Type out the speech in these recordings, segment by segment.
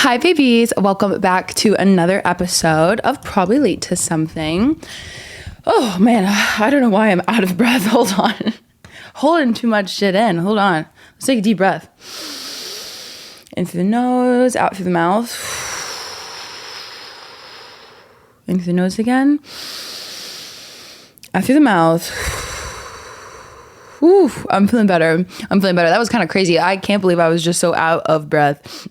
Hi, babies. Welcome back to another episode of Probably Late to Something. Oh, man. I don't know why I'm out of breath. Hold on. Holding too much shit in. Hold on. Let's take a deep breath. In through the nose, out through the mouth. In through the nose again. Out through the mouth. Whew, I'm feeling better. That was kind of crazy. I can't believe I was just so out of breath.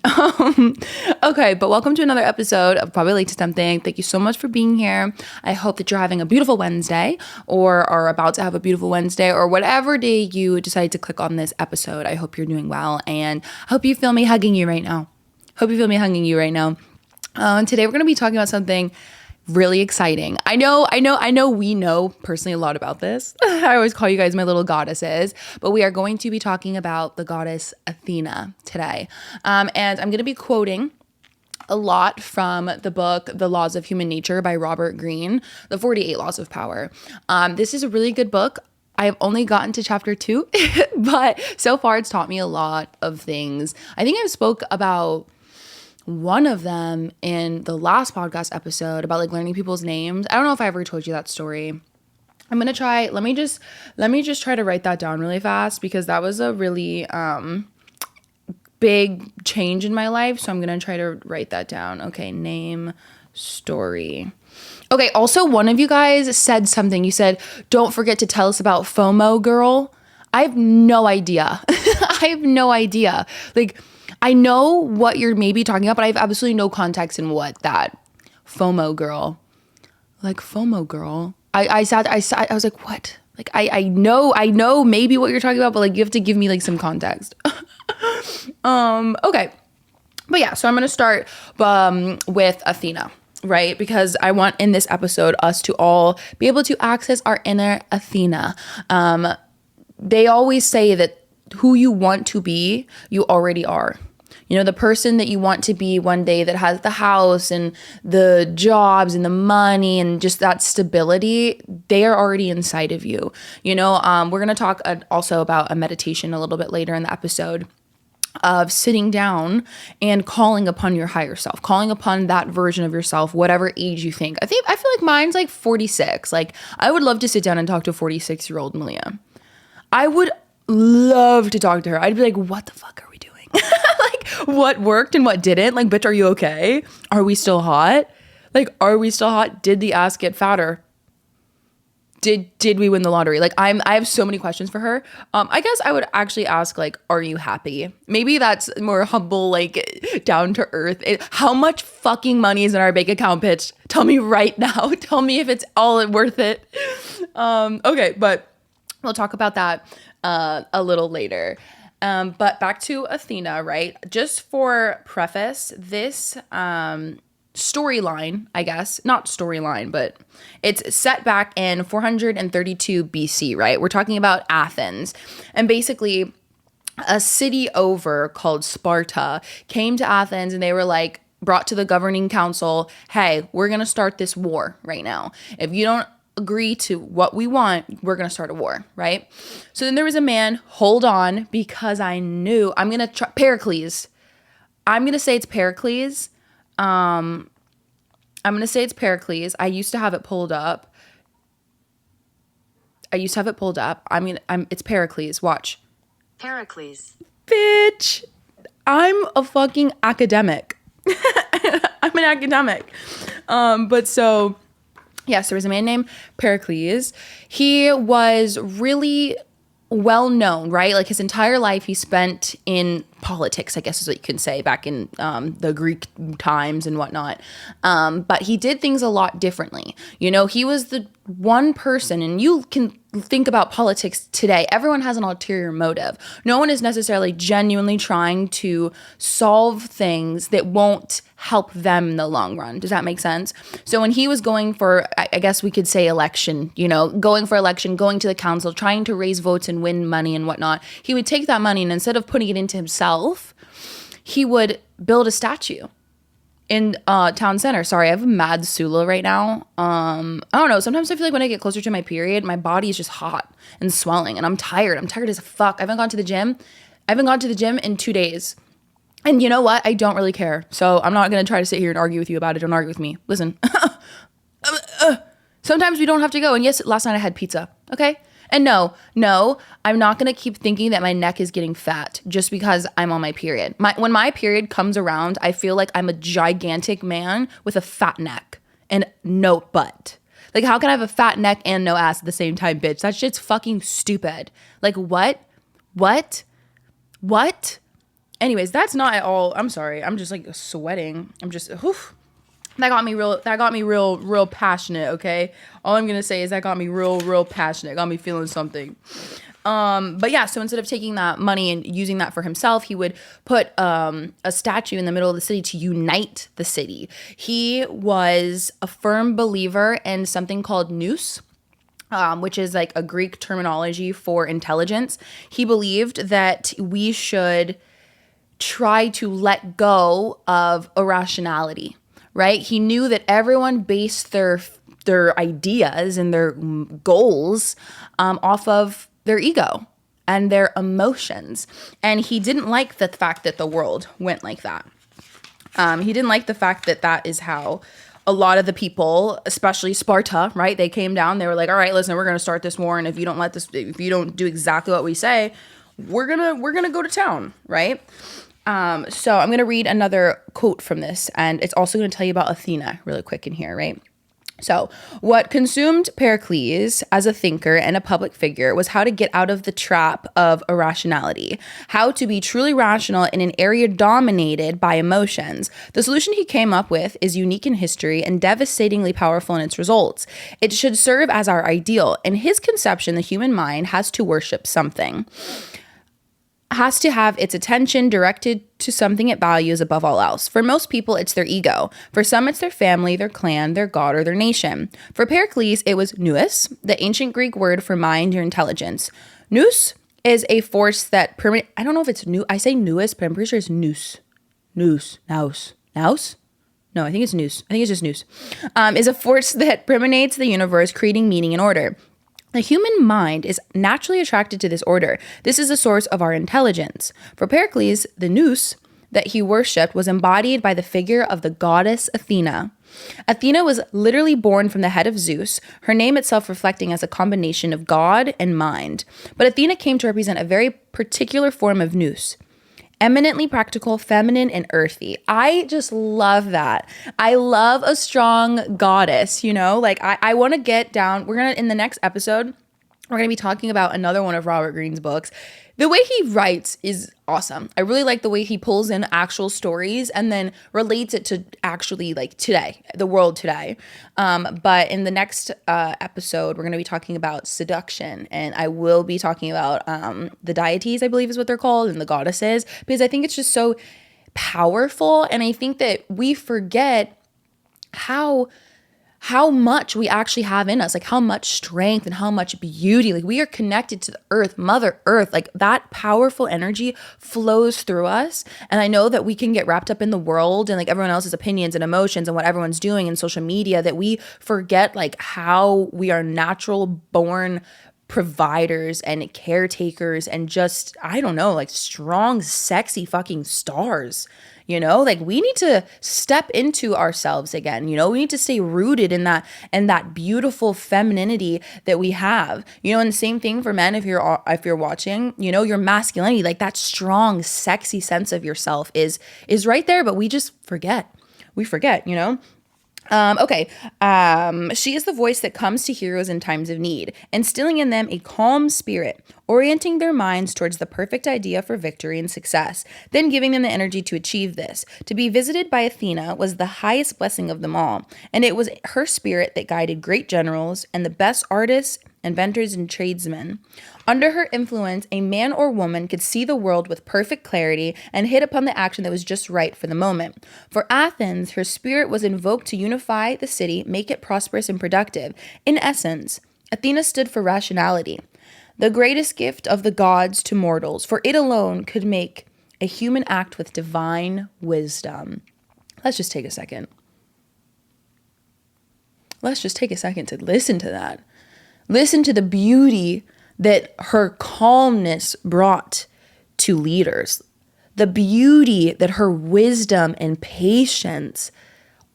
Okay, but welcome to another episode of Probably Late to Something. Thank you so much for being here. I hope that you're having a beautiful Wednesday or are about to have a beautiful Wednesday or whatever day you decide to click on this episode. I hope you're doing well and I hope you feel me hugging you right now. Today we're going to be talking about something really exciting. I know we know personally a lot about this. I always call you guys my little goddesses, but we are going to be talking about the goddess Athena today. And I'm going to be quoting a lot from the book, The Laws of Human Nature by Robert Greene, the 48 Laws of Power. This is a really good book. I have only gotten to chapter 2, but so far it's taught me a lot of things. I think I spoke about one of them in the last podcast episode about like learning people's names. I don't know if I ever told you that story. I'm going to try, let me just try to write that down really fast because that was a really big change in my life. So I'm going to try to write that down. Okay. Name, story. Okay. Also, one of you guys said something. You said, don't forget to tell us about FOMO, girl. I have no idea. Like, I know what you're maybe talking about, but I have absolutely no context in what that FOMO girl. I was like, what? Like, I know maybe what you're talking about, but like, you have to give me like some context. Okay. But yeah, so I'm going to start with Athena, right? Because I want in this episode us to all be able to access our inner Athena. They always say that who you want to be, you already are. You know, the person that you want to be one day that has the house and the jobs and the money and just that stability, they are already inside of you. You know, we're going to talk also about a meditation a little bit later in the episode of sitting down and calling upon your higher self, calling upon that version of yourself, whatever age you think. I feel like mine's like 46. Like, I would love to sit down and talk to a 46-year-old Malia. I would love to talk to her. I'd be like, what the fuck are we doing? Like, what worked and what didn't? Like, bitch, are you okay? Are we still hot? Did the ass get fatter? Did we win the lottery? Like, I have so many questions for her. I guess I would actually ask, like, are you happy? Maybe that's more humble, like, down to earth. How much fucking money is in our bank account, bitch? Tell me right now. Tell me if it's all worth it. Okay, but we'll talk about that a little later. But back to Athena, right? Just for preface, this storyline, I guess, not storyline, but it's set back in 432 BC, right? We're talking about Athens. And basically, a city over called Sparta came to Athens and they were like, brought to the governing council, hey, we're going to start this war right now. If you don't agree to what we want, we're gonna start a war, right? So then there was a man, hold on, because I knew I'm gonna try Pericles. I'm gonna say it's Pericles. I used to have it pulled up. It's Pericles. Watch. Pericles. Bitch, I'm a fucking academic. I'm an academic. But so yes, there was a man named Pericles. He was really well known, right? Like his entire life he spent in politics, I guess is what you can say, back in the Greek times and whatnot. But he did things a lot differently. You know, he was the one person, and you can think about politics today. Everyone has an ulterior motive. No one is necessarily genuinely trying to solve things that won't help them in the long run. Does that make sense? So when he was going for, I guess we could say election, you know, going to the council, trying to raise votes and win money and whatnot, he would take that money and instead of putting it into himself, he would build a statue in town center. Sorry, I have a mad Sula right now. I don't know. Sometimes I feel like when I get closer to my period, my body is just hot and swelling and I'm tired. I'm tired as fuck. I haven't gone to the gym in 2 days. And you know what? I don't really care. So I'm not going to try to sit here and argue with you about it. Don't argue with me. Listen, sometimes we don't have to go. And yes, last night I had pizza. Okay. And no, I'm not going to keep thinking that my neck is getting fat just because I'm on my period. When my period comes around, I feel like I'm a gigantic man with a fat neck and no butt. Like, how can I have a fat neck and no ass at the same time, bitch? That shit's fucking stupid. Like, what? Anyways, that's not at all. I'm sorry. I'm just like sweating. I'm just, whew. That got me real passionate, okay? All I'm gonna say is that got me real passionate. Got me feeling something. But yeah, so instead of taking that money and using that for himself, he would put a statue in the middle of the city to unite the city. He was a firm believer in something called nous, which is like a Greek terminology for intelligence. He believed that we should try to let go of irrationality, right? He knew that everyone based their ideas and their goals off of their ego and their emotions. And he didn't like the fact that the world went like that. He didn't like the fact that that is how a lot of the people, especially Sparta, right? They came down, they were like, all right, listen, we're going to start this war. And if you don't do exactly what we say, we're going to go to town, right? So I'm going to read another quote from this, and it's also going to tell you about Athena really quick in here, right? So what consumed Pericles as a thinker and a public figure was how to get out of the trap of irrationality, how to be truly rational in an area dominated by emotions. The solution he came up with is unique in history and devastatingly powerful in its results. It should serve as our ideal. In his conception, the human mind has to worship something, has to have its attention directed to something it values above all else. For most people, it's their ego. For some, it's their family, their clan, their god, or their nation. For Pericles, it was nous, the ancient Greek word for mind or intelligence. Nous is a force that I don't know if it's nous. I say nous, but I'm pretty sure it's nous. Nous. No, I think it's nous. I think it's just nous. Is a force that permeates the universe, creating meaning and order. The human mind is naturally attracted to this order. This is the source of our intelligence. For Pericles, the nous that he worshipped was embodied by the figure of the goddess Athena. Athena was literally born from the head of Zeus, her name itself reflecting as a combination of God and mind. But Athena came to represent a very particular form of nous. Eminently practical, feminine, and earthy. I just love that. I love a strong goddess, you know? Like, I want to get down. In the next episode, we're going to be talking about another one of Robert Greene's books. The way he writes is awesome. I really like the way he pulls in actual stories and then relates it to actually like today, the world today. But in the next episode, we're going to be talking about seduction, and I will be talking about the deities, I believe is what they're called, and the goddesses, because I think it's just so powerful. And I think that we forget how much we actually have in us, like how much strength and how much beauty. Like, we are connected to the earth, Mother Earth. Like, that powerful energy flows through us. And I know that we can get wrapped up in the world and like everyone else's opinions and emotions and what everyone's doing in social media, that we forget like how we are natural born providers and caretakers and just, I don't know, like strong, sexy fucking stars. You know, like, we need to step into ourselves again. You know, we need to stay rooted in that beautiful femininity that we have. You know, and the same thing for men. If you're watching, you know, your masculinity, like that strong, sexy sense of yourself is right there, but we just forget. We forget, you know. Okay. She is the voice that comes to heroes in times of need, instilling in them a calm spirit, orienting their minds towards the perfect idea for victory and success, then giving them the energy to achieve this. To be visited by Athena was the highest blessing of them all, and it was her spirit that guided great generals and the best artists, inventors, and tradesmen. Under her influence, a man or woman could see the world with perfect clarity and hit upon the action that was just right for the moment. For Athens, her spirit was invoked to unify the city, make it prosperous and productive. In essence, Athena stood for rationality, the greatest gift of the gods to mortals, for it alone could make a human act with divine wisdom. Let's just take a second. Let's just take a second to listen to that. Listen to the beauty that her calmness brought to leaders. the beauty that her wisdom and patience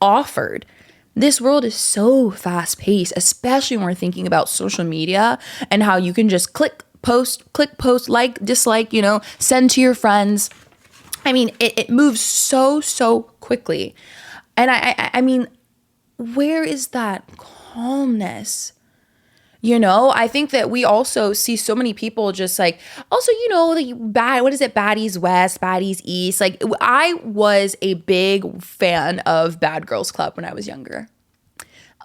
offered. This world is so fast paced, especially when we're thinking about social media and how you can just click, post, like, dislike, send to your friends. I mean, it moves so quickly. And I mean, where is that calmness? I think that we also see so many people just like, also, what is it? Baddies West, baddies East. Like, I was a big fan of Bad Girls Club when I was younger.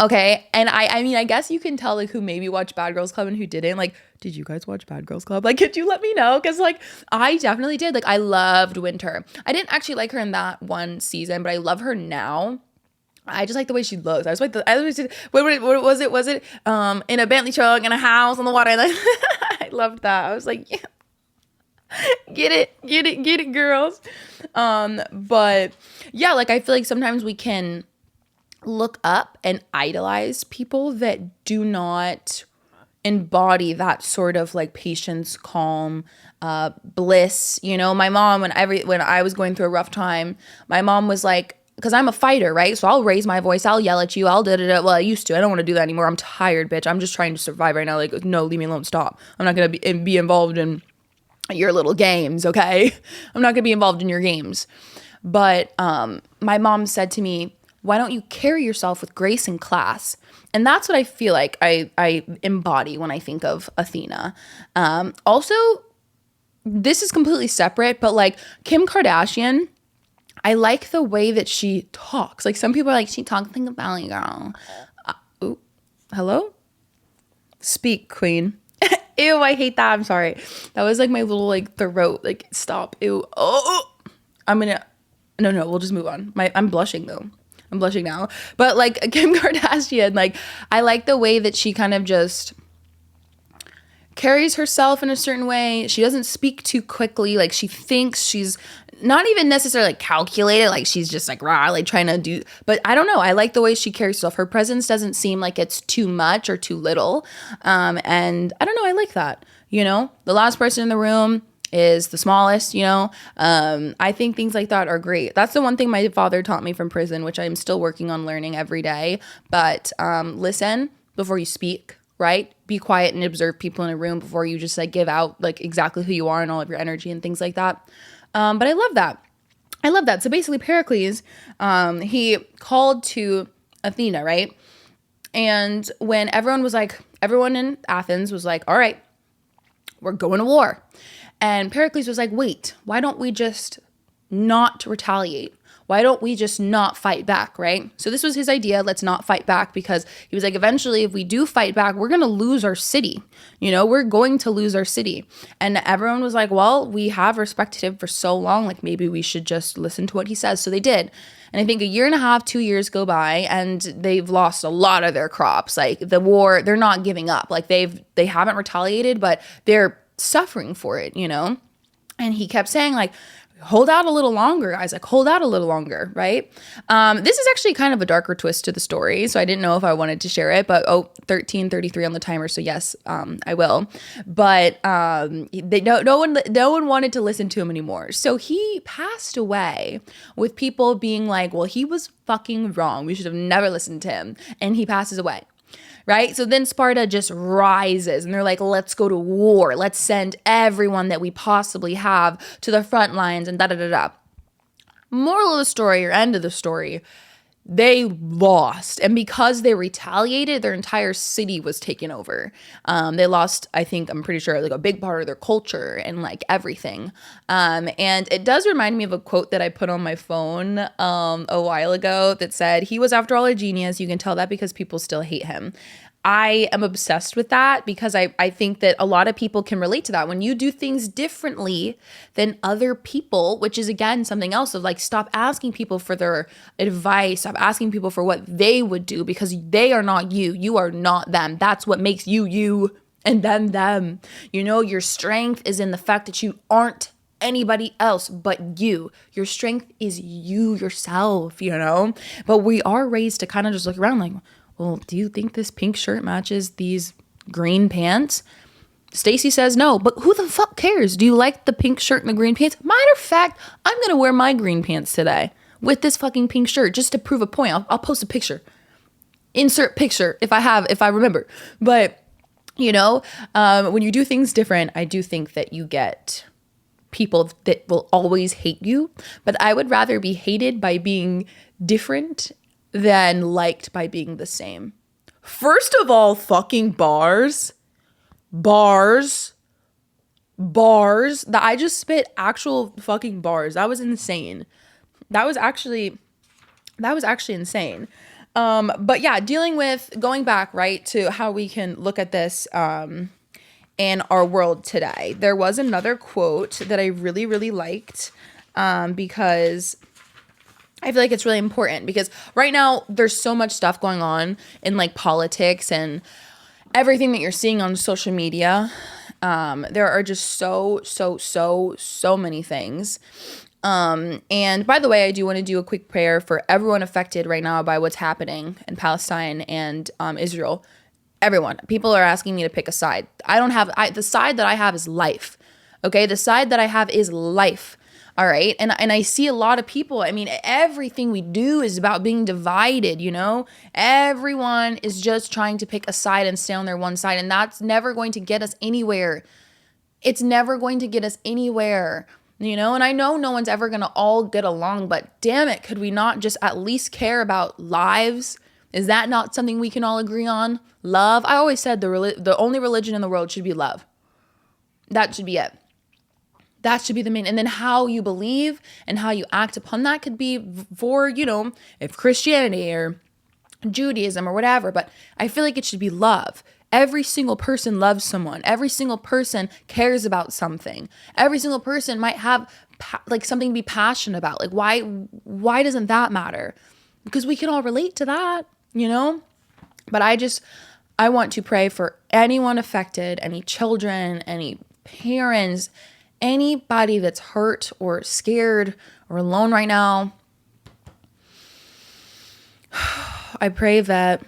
Okay. And I mean, I guess you can tell like who maybe watched Bad Girls Club and who didn't. Like, did you guys watch Bad Girls Club? Like, could you let me know? Cause like, I definitely did. Like, I loved Winter. I didn't actually like her in that one season, but I love her now. I just like the way she looks. I was like, what was it? Was it in a Bentley truck in a house on the water? I loved that. I was like, yeah, get it, girls. But yeah, like I feel like sometimes we can look up and idolize people that do not embody that sort of like patience, calm, bliss. My mom, when I was going through a rough time, my mom was like, because I'm a fighter, right? So I'll raise my voice, I'll yell at you, I'll da-da-da. Well, I used to. I don't want to do that anymore. I'm tired, bitch. I'm just trying to survive right now. Like, no, leave me alone. Stop. I'm not going to be involved in your little games, okay? I'm not going to be involved in your games. But my mom said to me, why don't you carry yourself with grace and class? And that's what I feel like I embody when I think of Athena. Also, this is completely separate, but like Kim Kardashian, I like the way that she talks. Like some people are like, she talks like a valley girl. Hello? Speak, queen. Ew, I hate that. I'm sorry. That was like my little like throat. Like, stop. Ew. Oh. No, we'll just move on. I'm blushing though. I'm blushing now. But like Kim Kardashian, like I like the way that she kind of just carries herself in a certain way. She doesn't speak too quickly. Like she thinks, she's not even necessarily calculated, like she's just like rah, like trying to do, but I don't know. I like the way she carries herself. Her presence doesn't seem like it's too much or too little. And I don't know, I like that. The last person in the room is the smallest, I think things like that are great. That's the one thing my father taught me from prison, which I'm still working on learning every day. But listen before you speak, right? Be quiet and observe people in a room before you just like give out like exactly who you are and all of your energy and things like that. But I love that. So basically Pericles, he called to Athena, right? And when everyone in Athens was like, all right, we're going to war. And Pericles was like, wait, why don't we just not retaliate? Why don't we just not fight back, right? So this was his idea, let's not fight back, because he was like, eventually, if we do fight back, we're going to lose our city. We're going to lose our city. And everyone was like, well, we have respected him for so long, like maybe we should just listen to what he says. So they did. And I think a year and a half, 2 years go by, and they've lost a lot of their crops. Like the war, they're not giving up. Like they haven't retaliated, but they're suffering for it, And he kept saying like, hold out a little longer, guys, like hold out a little longer, right? This is actually kind of a darker twist to the story, so I didn't know if I wanted to share it, but 13:33 on the timer, so yes, I will. But no one wanted to listen to him anymore. So he passed away with people being like, well, he was fucking wrong. We should have never listened to him. And he passes away. Right? So then Sparta just rises and they're like, let's go to war. Let's send everyone that we possibly have to the front lines and da-da-da-da. Moral of the story or end of the story, they lost. And because they retaliated, their entire city was taken over. They lost, I'm pretty sure, like a big part of their culture and like everything. And it does remind me of a quote that I put on my phone a while ago that said, he was after all a genius. You can tell that because people still hate him. I am obsessed with that because I think that a lot of people can relate to that. When you do things differently than other people, which is again something else of like, stop asking people for their advice, stop asking people for what they would do because they are not you. You are not them. That's what makes you you and then them. Your strength is in the fact that you aren't anybody else but you. Your strength is you yourself, But we are raised to kind of just look around like, well, do you think this pink shirt matches these green pants? Stacy says no, but who the fuck cares? Do you like the pink shirt and the green pants? Matter of fact, I'm going to wear my green pants today with this fucking pink shirt just to prove a point. I'll post a picture. Insert picture if I remember. But, when you do things different, I do think that you get people that will always hate you. But I would rather be hated by being different than liked by being the same. First of all, fucking bars. That I just spit actual fucking bars. That was insane. That was actually insane. But yeah, dealing with going back, right, to how we can look at this in our world today. There was another quote that I really, really liked because I feel like it's really important, because right now there's so much stuff going on in like politics and everything that you're seeing on social media. There are just so many things. And by the way, I do want to do a quick prayer for everyone affected right now by what's happening in Palestine and Israel. Everyone. People are asking me to pick a side. The side that I have is life. Okay? The side that I have is life. All right. And I see a lot of people. I mean, everything we do is about being divided, Everyone is just trying to pick a side and stay on their one side. And that's never going to get us anywhere. It's never going to get us anywhere, And I know no one's ever going to all get along, but damn it, could we not just at least care about lives? Is that not something we can all agree on? Love. I always said the only religion in the world should be love. That should be it. That should be the main. And then how you believe and how you act upon that could be for, if Christianity or Judaism or whatever. But I feel like it should be love. Every single person loves someone. Every single person cares about something. Every single person might have something to be passionate about. Like why doesn't that matter? Because we can all relate to that, But I want to pray for anyone affected, any children, any parents, anybody that's hurt or scared or alone right now. I pray that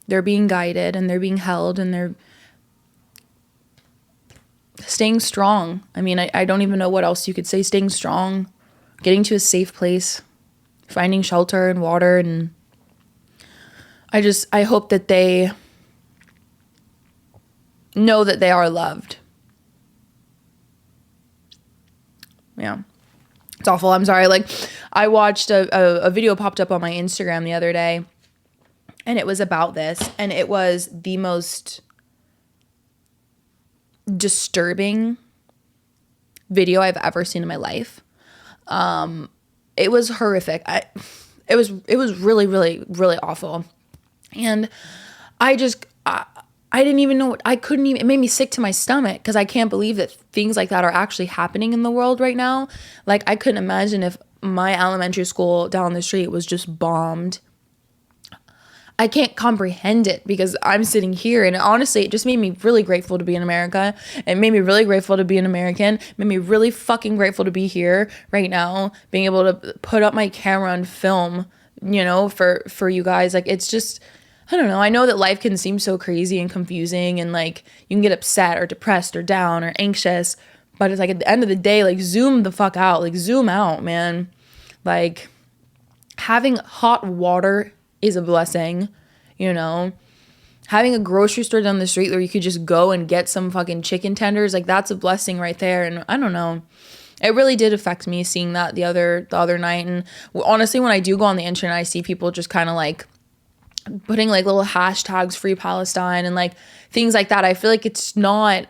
they're being guided and they're being held and they're staying strong. I mean, I don't even know what else you could say. Staying strong, getting to a safe place, finding shelter and water. And I hope that they know that they are loved. Yeah. It's awful. I'm sorry. Like, I watched a video popped up on my Instagram the other day, and it was about this, and it was the most disturbing video I've ever seen in my life. It was horrific. It was really, really, really awful. And I didn't even know it made me sick to my stomach, because I can't believe that things like that are actually happening in the world right now. Like, I couldn't imagine if my elementary school down the street was just bombed. I can't comprehend it, because I'm sitting here, and honestly, it just made me really grateful to be in America. It made me really grateful to be an American. It made me really fucking grateful to be here right now, being able to put up my camera and film, for you guys. Like, it's just, I don't know. I know that life can seem so crazy and confusing, and like you can get upset or depressed or down or anxious, but it's like at the end of the day, like zoom the fuck out, like zoom out, man. Like, having hot water is a blessing, having a grocery store down the street where you could just go and get some fucking chicken tenders, like that's a blessing right there. And I don't know. It really did affect me seeing that the other night. And honestly, when I do go on the internet, I see people just kind of like putting like little hashtags free Palestine and like things like that. I feel like it's not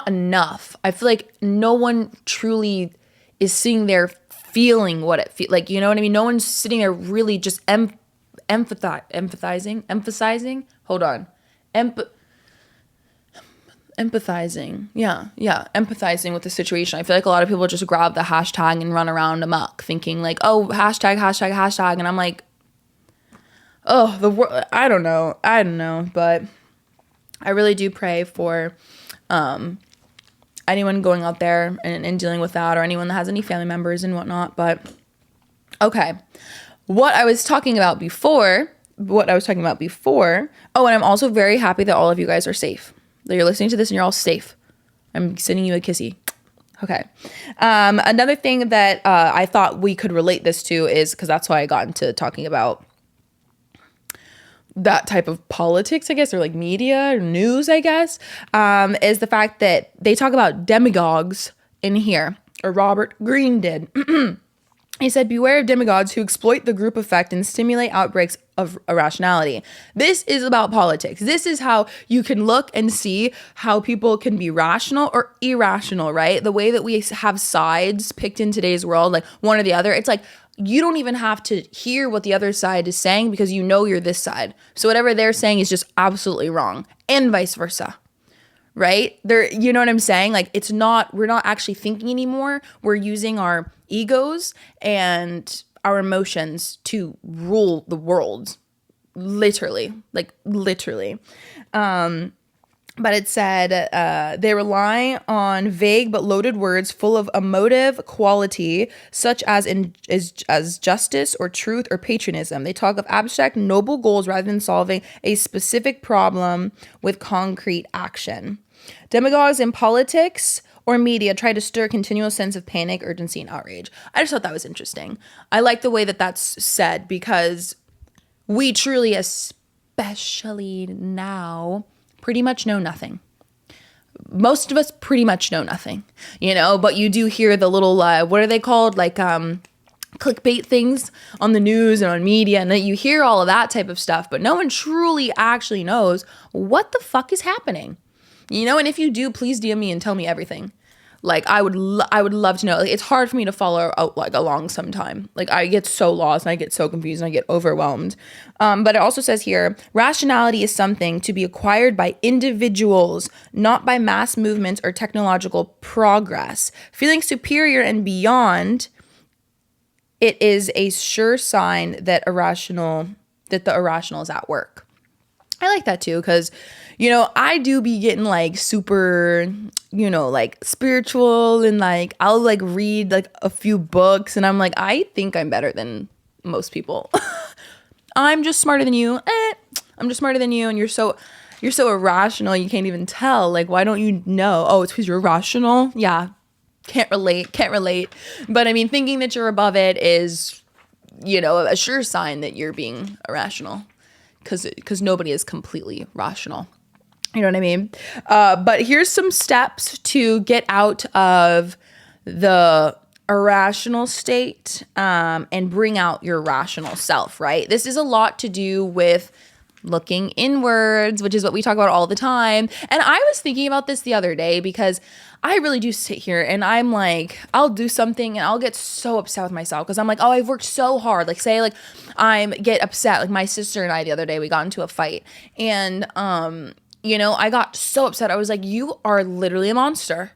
enough. I feel like no one truly is sitting there feeling what it feels like, you know what I mean? No one's sitting there really just empathizing. Hold on. Empathizing. Yeah. Empathizing with the situation. I feel like a lot of people just grab the hashtag and run around amok thinking like, oh, hashtag. And I'm like, oh, the world. I don't know. But I really do pray for anyone going out there and dealing with that, or anyone that has any family members and whatnot. But okay. what I was talking about before. Oh, and I'm also very happy that all of you guys are safe. That you're listening to this and you're all safe. I'm sending you a kissy. Okay. Another thing that I thought we could relate this to is, because that's why I got into talking about that type of politics, I guess, or like media or news, I guess, is the fact that they talk about demagogues in here, or Robert Greene did. He said, beware of demagogues who exploit the group effect and stimulate outbreaks of irrationality. This is about politics. This is how you can look and see how people can be rational or irrational, right? The way that we have sides picked in today's world, like one or the other, it's like you don't even have to hear what the other side is saying because you know you're this side. So whatever they're saying is just absolutely wrong, and vice versa. Right? You know what I'm saying? Like we're not actually thinking anymore. We're using our egos and our emotions to rule the world. Literally. But it said, they rely on vague but loaded words full of emotive quality, such as justice or truth or patriotism. They talk of abstract, noble goals rather than solving a specific problem with concrete action. Demagogues in politics or media try to stir a continual sense of panic, urgency, and outrage. I just thought that was interesting. I like the way that that's said because we truly, especially now, pretty much know nothing. Most of us pretty much know nothing, but you do hear the little, what are they called? Like, clickbait things on the news and on media, and that you hear all of that type of stuff, but no one truly actually knows what the fuck is happening. And if you do, please DM me and tell me everything. Like, I would love to know. Like, it's hard for me to follow along sometime. Like, I get so lost and I get so confused and I get overwhelmed. But it also says here, rationality is something to be acquired by individuals, not by mass movements or technological progress. Feeling superior and beyond, it is a sure sign that the irrational is at work. I like that too, because, I do be getting like super, like spiritual, and like I'll like read like a few books and I'm like, I think I'm better than most people. I'm just smarter than you. I'm just smarter than you, and you're so irrational, you can't even tell. Like, why don't you know? Oh, it's because you're irrational? Yeah. Can't relate. But I mean, thinking that you're above it is, a sure sign that you're being irrational. Because nobody is completely rational. You know what I mean? But here's some steps to get out of the irrational state and bring out your rational self, right? This is a lot to do with looking inwards, which is what we talk about all the time. And I was thinking about this the other day because I really do sit here and I'm like, I'll do something and I'll get so upset with myself because I'm like, oh, I've worked so hard. Like, say, like, get upset. Like, my sister and I the other day, we got into a fight, and I got so upset. I was like, you are literally a monster.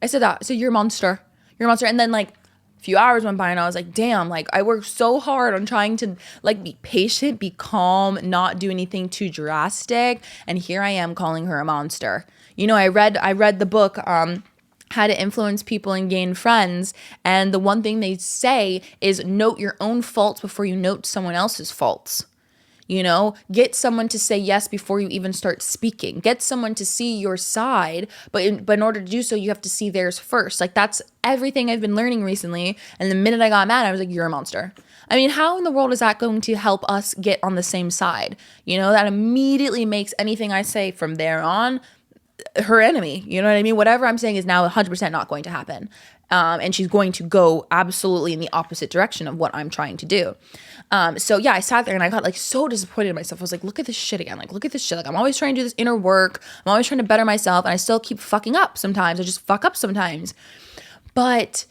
I said that. I said, you're a monster. You're a monster. And then like a few hours went by and I was like, damn, like I worked so hard on trying to like be patient, be calm, not do anything too drastic. And here I am calling her a monster. I read the book, How to Influence People and Gain Friends. And the one thing they say is note your own faults before you note someone else's faults. Get someone to say yes before you even start speaking. Get someone to see your side, but in order to do so, you have to see theirs first. Like, that's everything I've been learning recently. And the minute I got mad, I was like, you're a monster. I mean, how in the world is that going to help us get on the same side? That immediately makes anything I say from there on her enemy. You know what I mean? Whatever I'm saying is now 100% not going to happen. And she's going to go absolutely in the opposite direction of what I'm trying to do. So yeah, I sat there and I got like so disappointed in myself. I was like, look at this shit again. Like, look at this shit. Like, I'm always trying to do this inner work. I'm always trying to better myself, and I still keep fucking up sometimes. I just fuck up sometimes. But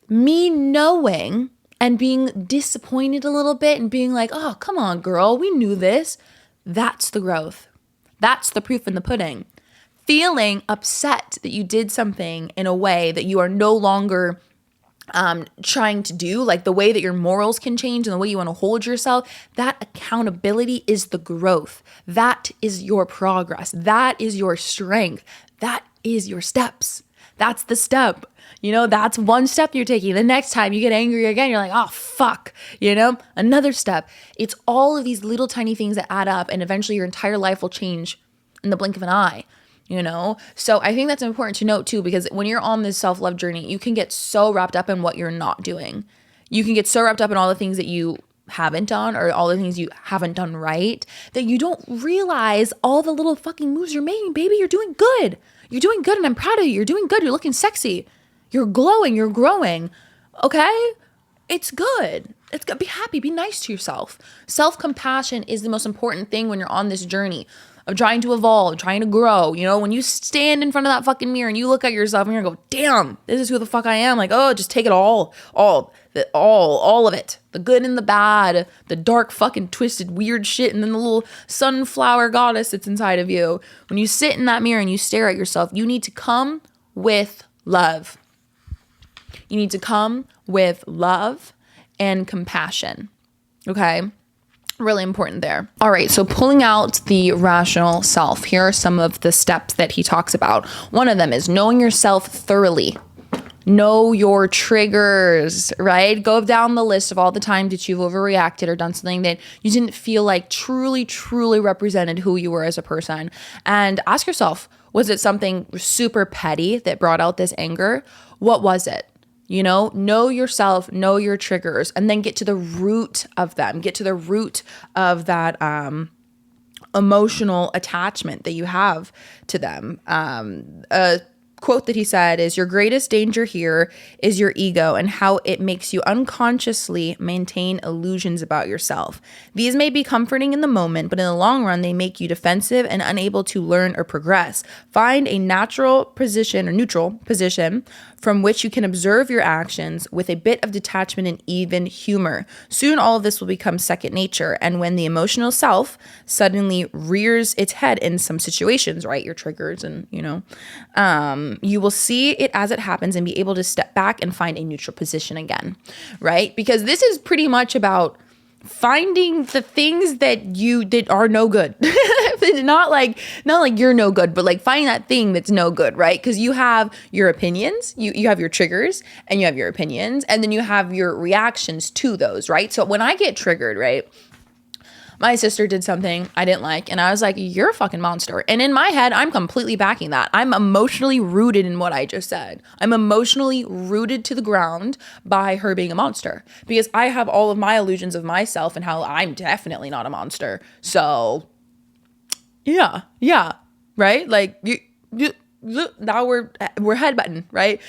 me knowing and being disappointed a little bit and being like, oh, come on, girl, we knew this. That's the growth. That's the proof in the pudding. Feeling upset that you did something in a way that you are no longer trying to do, like the way that your morals can change and the way you want to hold yourself, that accountability is the growth. That is your progress. That is your strength. That is your steps. That's the step. That's one step you're taking. The next time you get angry again, you're like, oh, fuck, another step. It's all of these little tiny things that add up, and eventually your entire life will change in the blink of an eye. So I think that's important to note too, because when you're on this self-love journey, you can get so wrapped up in what you're not doing. You can get so wrapped up in all the things that you haven't done, or all the things you haven't done right, that you don't realize all the little fucking moves you're making. Baby, you're doing good. You're doing good, and I'm proud of you. You're doing good. You're looking sexy. You're glowing. You're growing. Okay? It's good. It's good. Be happy. Be nice to yourself. Self-compassion is the most important thing when you're on this journey of trying to evolve, trying to grow. When you stand in front of that fucking mirror and you look at yourself and you're going, damn, this is who the fuck I am. Like, oh, just take it all of it. The good and the bad, the dark fucking twisted weird shit, and then the little sunflower goddess that's inside of you. When you sit in that mirror and you stare at yourself, you need to come with love. You need to come with love and compassion. Okay? Really important there. All right, so pulling out the rational self, here are some of the steps that he talks about. One of them is knowing yourself thoroughly. Know your triggers, right? Go down the list of all the times that you've overreacted or done something that you didn't feel like truly represented who you were as a person. And ask yourself, was it something super petty that brought out this anger? What was it? Know yourself, know your triggers, and then get to the root of them. Get to the root of that emotional attachment that you have to them. A quote that he said is, your greatest danger here is your ego and how it makes you unconsciously maintain illusions about yourself. These may be comforting in the moment, but in the long run, they make you defensive and unable to learn or progress. Find a neutral position from which you can observe your actions with a bit of detachment and even humor. Soon all of this will become second nature, and when the emotional self suddenly rears its head in some situations, right, your triggers and, you will see it as it happens and be able to step back and find a neutral position again, right? Because this is pretty much about finding the things that are no good. not like you're no good, but like finding that thing that's no good, right? Because you have your opinions, you have your triggers, and you have your opinions, and then you have your reactions to those, right? So when I get triggered, right, my sister did something I didn't like, and I was like, you're a fucking monster. And in my head, I'm completely backing that. I'm emotionally rooted in what I just said. I'm emotionally rooted to the ground by her being a monster, because I have all of my illusions of myself and how I'm definitely not a monster. So yeah, right? Like now we're headbutting, right?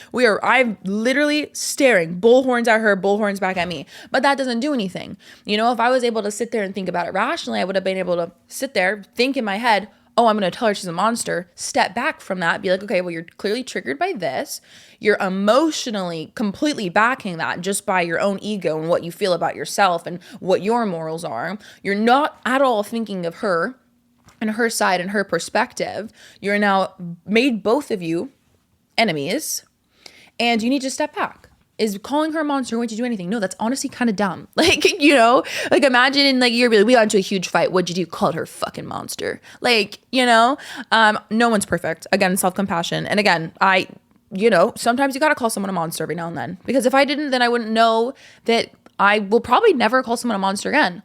I'm literally staring, bullhorns at her, bullhorns back at me. But that doesn't do anything. If I was able to sit there and think about it rationally, I would have been able to sit there, think in my head, oh, I'm going to tell her she's a monster, step back from that, be like, okay, well, you're clearly triggered by this. You're emotionally completely backing that just by your own ego and what you feel about yourself and what your morals are. You're not at all thinking of her and her side and her perspective. You're now made both of you enemies, and you need to step back. Is calling her a monster going to do anything? No, that's honestly kind of dumb. Like, imagine like we got into a huge fight. What'd you do? Called her fucking monster. Like, no one's perfect. Again, self-compassion. And again, sometimes you got to call someone a monster every now and then, because if I didn't, then I wouldn't know that I will probably never call someone a monster again.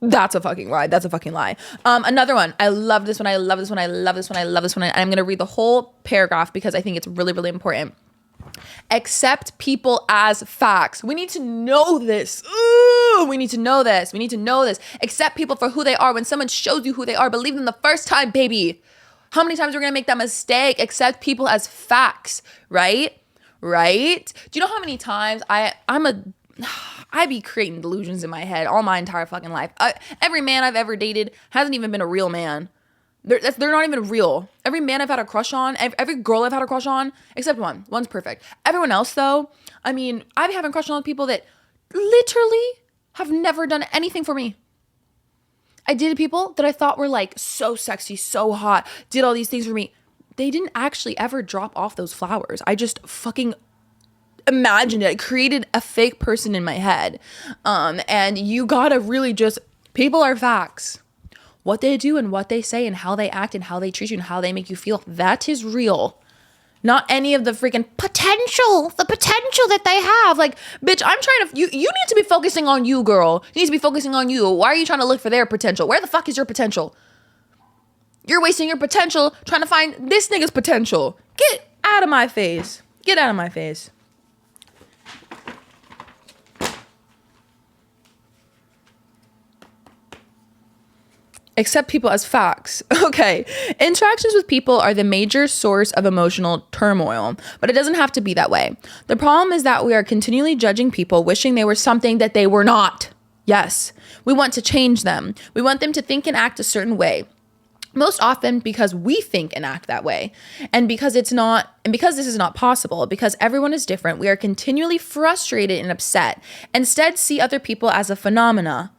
That's a fucking lie. Another one. I love this one. And I'm going to read the whole paragraph because I think it's really, really important. Accept people as facts. We need to know this. We need to know this. Accept people for who they are. When someone shows you who they are, believe them the first time, baby. How many times are we going to make that mistake? Accept people as facts, right? Do you know how many times I be creating delusions in my head all my entire fucking life. Every man I've ever dated hasn't even been a real man. They're not even real. Every man I've had a crush on, every girl I've had a crush on, except one. One's perfect. Everyone else, though, I've been having crushes on people that literally have never done anything for me. I dated people that I thought were like so sexy, so hot, did all these things for me. They didn't actually ever drop off those flowers. I just fucking imagined it. I created a fake person in my head. And you gotta really people are facts. What they do and what they say and how they act and how they treat you and how they make you feel, that is real. Not any of the freaking the potential that they have. Like, bitch, I'm trying to, you need to be focusing on you, girl. You need to be focusing on you. Why are you trying to look for their potential? Where the fuck is your potential? You're wasting your potential trying to find this nigga's potential. Get out of my face. Get out of my face. Accept people as facts. Okay. Interactions with people are the major source of emotional turmoil, but it doesn't have to be that way. The problem is that we are continually judging people, wishing they were something that they were not. Yes. We want to change them. We want them to think and act a certain way. Most often because we think and act that way. And because this is not possible, because everyone is different, we are continually frustrated and upset. Instead, see other people as a phenomenon,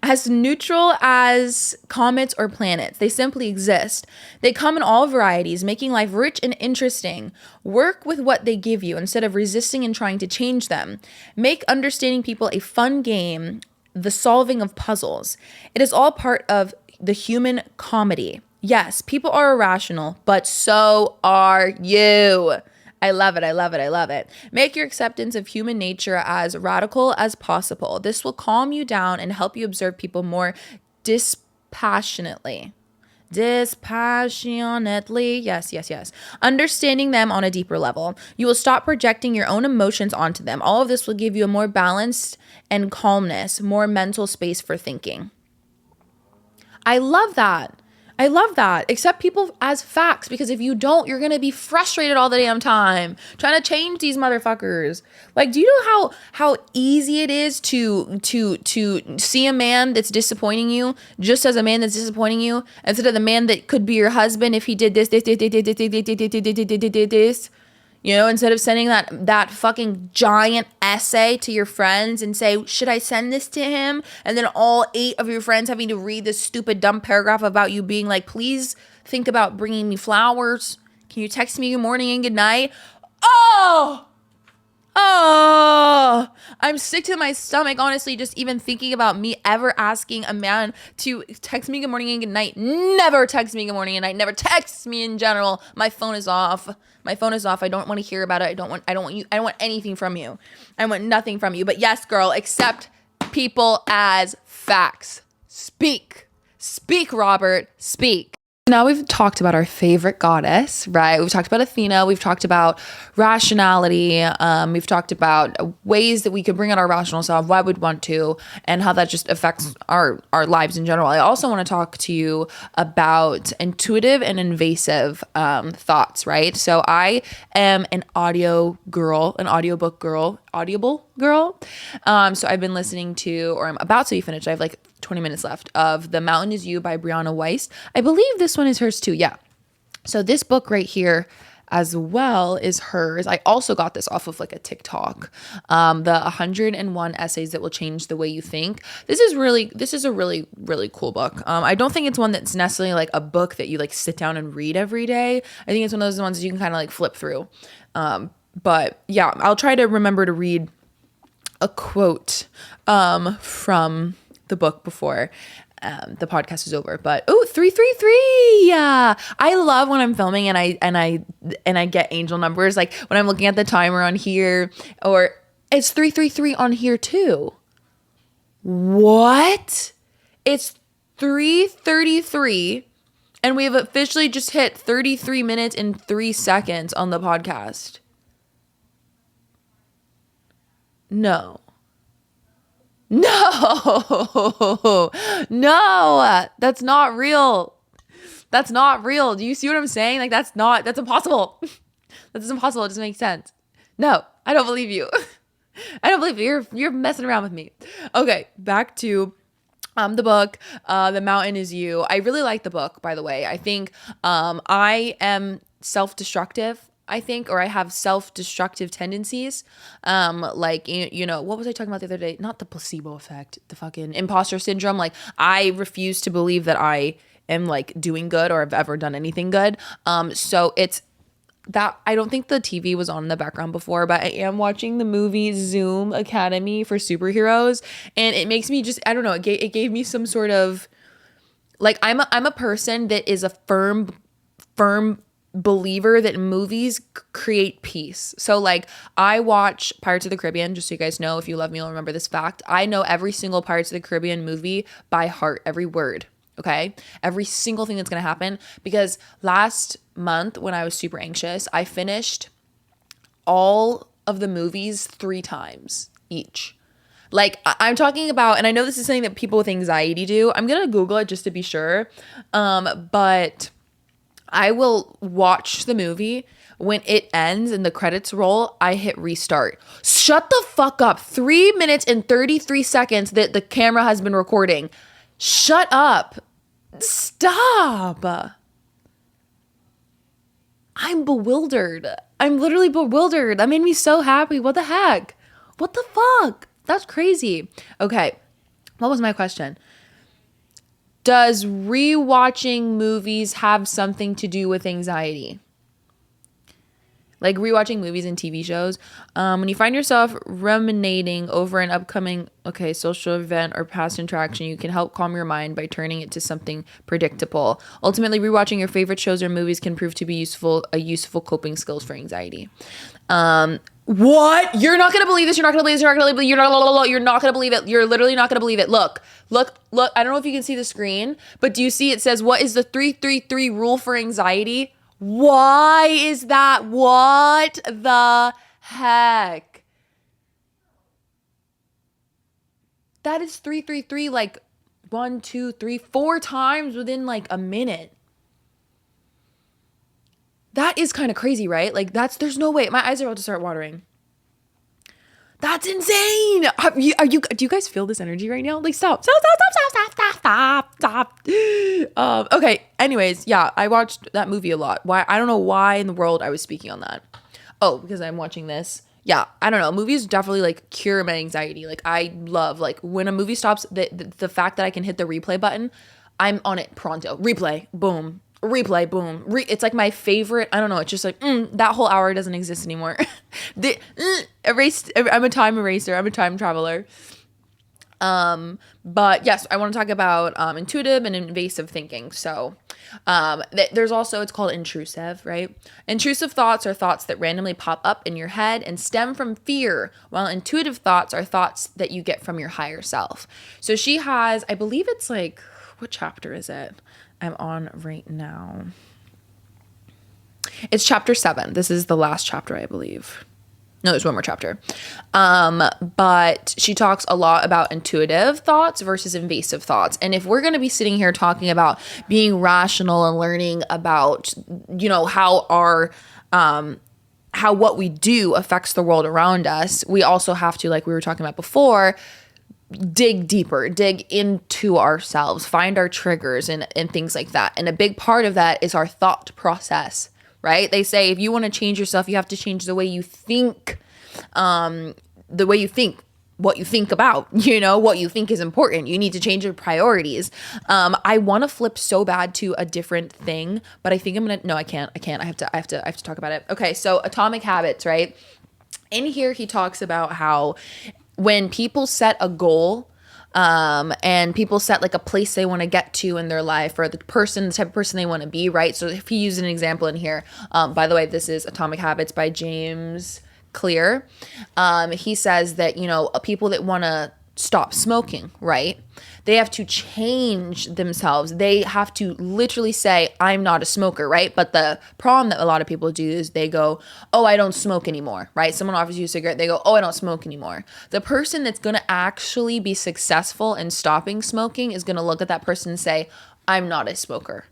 as neutral as comets or planets. They simply exist. They come in all varieties, making life rich and interesting. Work with what they give you instead of resisting and trying to change them. Make understanding people a fun game, the solving of puzzles. It is all part of the human comedy. Yes, people are irrational, but so are you. I love it. I love it. I love it. Make your acceptance of human nature as radical as possible. This will calm you down and help you observe people more dispassionately. Dispassionately. Yes. Understanding them on a deeper level. You will stop projecting your own emotions onto them. All of this will give you a more balanced and calmness, more mental space for thinking. I love that. Accept people as facts, because if you don't, you're going to be frustrated all the damn time trying to change these motherfuckers. Like, do you know how easy it is to see a man that's disappointing you just as a man that's disappointing you, instead of the man that could be your husband if he did this. You know, instead of sending that fucking giant essay to your friends and say, should I send this to him? And then all 8 of your friends having to read this stupid dumb paragraph about you being like, please think about bringing me flowers. Can you text me good morning and good night? Oh, I'm sick to my stomach, honestly, just even thinking about me ever asking a man to text me good morning and good night. Never text me good morning and night. Never text me in general. My phone is off. I don't want to hear about it. I don't want anything from you. I want nothing from you. But yes, girl, accept people as facts. Speak, Robert, speak. Now we've talked about our favorite goddess, right? We've talked about Athena. We've talked about rationality. We've talked about ways that we could bring out our rational self, why we'd want to, and how that just affects our lives in general. I also want to talk to you about intuitive and invasive thoughts, right? So I am an audiobook girl. So I've been listening to, or I'm about to be finished. I have like 20 minutes left of The Mountain Is You by Brianna Weiss. I believe this one is hers too. Yeah. So this book right here as well is hers. I also got this off of like a TikTok. The 101 essays that will change the way you think. This is a really, really cool book. I don't think it's one that's necessarily like a book that you like sit down and read every day. I think it's one of those ones that you can kind of like flip through. But yeah, I'll try to remember to read a quote from the book before the podcast is over. But 333. Yeah. I love when I'm filming and I get angel numbers, like when I'm looking at the timer on here, or it's 333 on here too. What? It's 3:33 and we have officially just hit 33 minutes and 3 seconds on the podcast. No, that's not real. Do you see what I'm saying? Like, that's impossible. That's impossible. It doesn't make sense. No, I don't believe you. I don't believe you. You're messing around with me. Okay, back to the book, The Mountain Is You. I really like the book, by the way. I think I am self-destructive, or I have self-destructive tendencies. Like, you know, what was I talking about the other day? Not the placebo effect, the fucking imposter syndrome. Like, I refuse to believe that I am like doing good or have ever done anything good. So it's that I don't think the TV was on in the background before, but I am watching the movie Zoom Academy for Superheroes, and it makes me just, I don't know, it gave me some sort of, like, I'm a person that is a firm firm believer that movies create peace. So like I watch Pirates of the Caribbean, just so you guys know, if you love me, you'll remember this fact. I know every single Pirates of the Caribbean movie by heart, every word. Okay. Every single thing that's going to happen, because last month when I was super anxious, I finished all of the movies 3 times each. Like I'm talking about, and I know this is something that people with anxiety do. I'm going to Google it just to be sure. But I will watch the movie. When it ends and the credits roll, I hit restart. Shut the fuck up. 3 minutes and 33 seconds that the camera has been recording. Shut up. Stop. I'm bewildered. I'm literally bewildered. That made me so happy. What the heck? What the fuck? That's crazy. Okay. What was my question? Does rewatching movies have something to do with anxiety? Like rewatching movies and TV shows. When you find yourself ruminating over an upcoming, social event or past interaction, you can help calm your mind by turning it to something predictable. Ultimately, rewatching your favorite shows or movies can prove to be a useful coping skills for anxiety. What? You're not going to believe this. You're not going to believe this. You're not going to believe it. You're not going to believe it. You're literally not going to believe it. Look. I don't know if you can see the screen, but do you see it says, what is the 333 rule for anxiety? Why is that? What the heck? That is 333 like 1, 2, 3, 4 times within like a minute. That is kind of crazy, right? Like there's no way. My eyes are about to start watering. That's insane. Do you guys feel this energy right now? Like stop. Okay. Anyways, yeah, I watched that movie a lot. Why? I don't know why in the world I was speaking on that. Oh, because I'm watching this. Yeah, I don't know. Movies definitely like cure my anxiety. Like I love like when a movie stops, the fact that I can hit the replay button, I'm on it pronto. Replay, boom. Replay, boom. It's like my favorite. I don't know. It's just like that whole hour doesn't exist anymore. Erased. I'm a time eraser. I'm a time traveler. But yes, I want to talk about intuitive and invasive thinking. So there's also, it's called intrusive, right? Intrusive thoughts are thoughts that randomly pop up in your head and stem from fear, while intuitive thoughts are thoughts that you get from your higher self. So she has, I believe it's like, what chapter is it? I'm on right now. It's chapter 7. This is the last chapter, I believe. No, there's one more chapter. But she talks a lot about intuitive thoughts versus invasive thoughts. And if we're going to be sitting here talking about being rational and learning about, how how what we do affects the world around us, we also have to, like we were talking about before, dig deeper, dig into ourselves, find our triggers and things like that. And a big part of that is our thought process, right? They say if you want to change yourself, you have to change the way you think, what you think about, what you think is important. You need to change your priorities. I want to flip so bad to a different thing, but I think I can't. I have to talk about it. Okay. So Atomic Habits, right? In here, he talks about how when people set a goal, and people set like a place they want to get to in their life, or the type of person they want to be, right? So if he used an example in here, by the way, this is Atomic Habits by James Clear. He says that, people that want to stop smoking, right? They have to change themselves. They have to literally say, I'm not a smoker, right? But the problem that a lot of people do is they go, oh, I don't smoke anymore, right? Someone offers you a cigarette. They go, oh, I don't smoke anymore. The person that's going to actually be successful in stopping smoking is going to look at that person and say, I'm not a smoker.